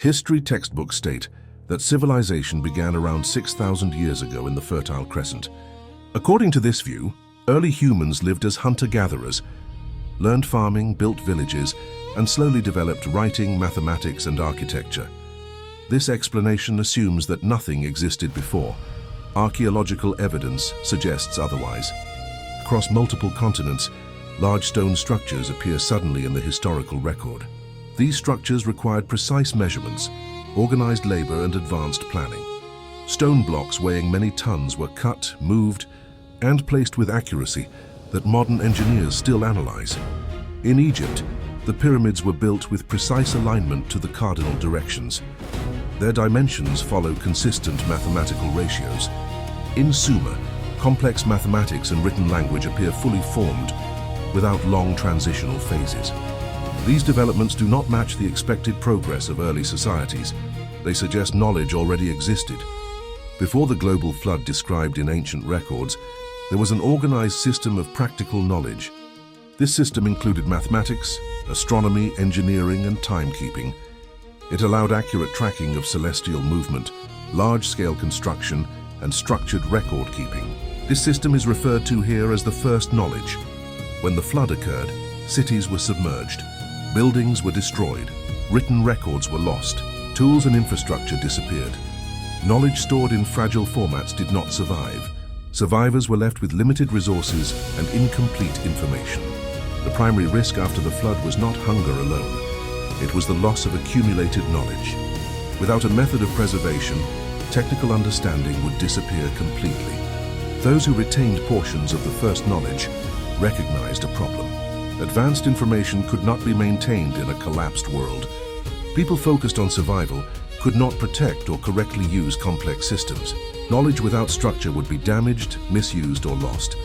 History textbooks state that civilization began around 6,000 years ago in the Fertile Crescent. According to this view, early humans lived as hunter-gatherers, learned farming, built villages, and slowly developed writing, mathematics, and architecture. This explanation assumes that nothing existed before. Archaeological evidence suggests otherwise. Across multiple continents, large stone structures appear suddenly in the historical record. These structures required precise measurements, organized labor, and advanced planning. Stone blocks weighing many tons were cut, moved, and placed with accuracy that modern engineers still analyze. In Egypt, the pyramids were built with precise alignment to the cardinal directions. Their dimensions follow consistent mathematical ratios. In Sumer, complex mathematics and written language appear fully formed without long transitional phases. These developments do not match the expected progress of early societies. They suggest knowledge already existed. Before the global flood described in ancient records, there was an organized system of practical knowledge. This system included mathematics, astronomy, engineering, and timekeeping. It allowed accurate tracking of celestial movement, large-scale construction, and structured record-keeping. This system is referred to here as the first knowledge. When the flood occurred, cities were submerged, buildings were destroyed, written records were lost, tools and infrastructure disappeared. Knowledge stored in fragile formats did not survive. Survivors were left with limited resources and incomplete information. The primary risk after the flood was not hunger alone. It was the loss of accumulated knowledge. Without a method of preservation, technical understanding would disappear completely. Those who retained portions of the first knowledge recognized a problem. Advanced information could not be maintained in a collapsed world. People focused on survival could not protect or correctly use complex systems. Knowledge without structure would be damaged, misused, or lost.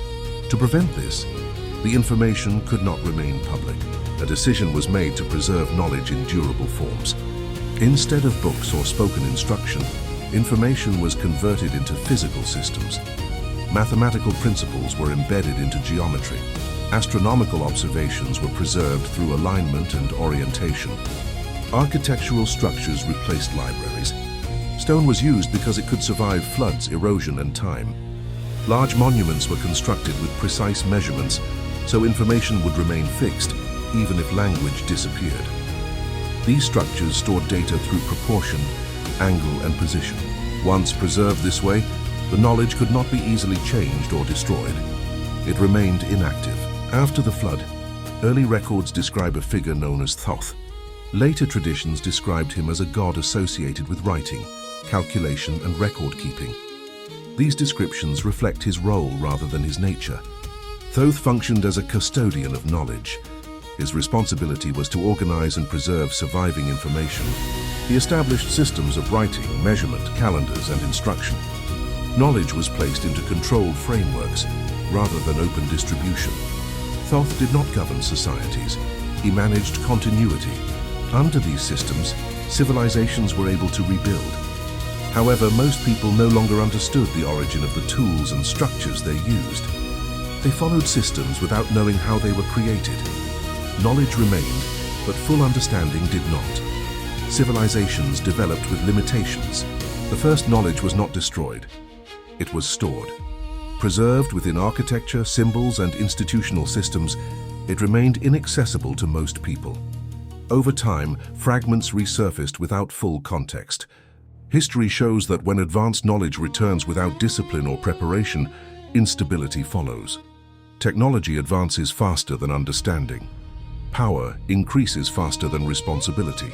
To prevent this, the information could not remain public. A decision was made to preserve knowledge in durable forms. Instead of books or spoken instruction, information was converted into physical systems. Mathematical principles were embedded into geometry. Astronomical observations were preserved through alignment and orientation. Architectural structures replaced libraries. Stone was used because it could survive floods, erosion, and time. Large monuments were constructed with precise measurements, so information would remain fixed, even if language disappeared. These structures stored data through proportion, angle, and position. Once preserved this way, the knowledge could not be easily changed or destroyed. It remained inactive. After the flood, early records describe a figure known as Thoth. Later traditions described him as a god associated with writing, calculation, and record-keeping. These descriptions reflect his role rather than his nature. Thoth functioned as a custodian of knowledge. His responsibility was to organize and preserve surviving information. He established systems of writing, measurement, calendars, and instruction. Knowledge was placed into controlled frameworks rather than open distribution. Thoth did not govern societies. He managed continuity. Under these systems, civilizations were able to rebuild. However, most people no longer understood the origin of the tools and structures they used. They followed systems without knowing how they were created. Knowledge remained, but full understanding did not. Civilizations developed with limitations. The first knowledge was not destroyed. It was stored. Preserved within architecture, symbols, and institutional systems, it remained inaccessible to most people. Over time, fragments resurfaced without full context. History shows that when advanced knowledge returns without discipline or preparation, instability follows. Technology advances faster than understanding. Power increases faster than responsibility.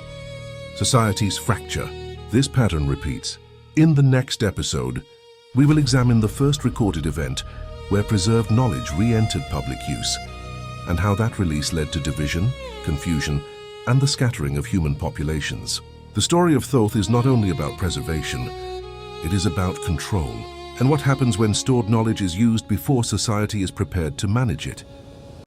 Societies fracture. This pattern repeats. In the next episode, we will examine the first recorded event where preserved knowledge re-entered public use, and how that release led to division, confusion, and the scattering of human populations. The story of Thoth is not only about preservation, it is about control, and what happens when stored knowledge is used before society is prepared to manage it.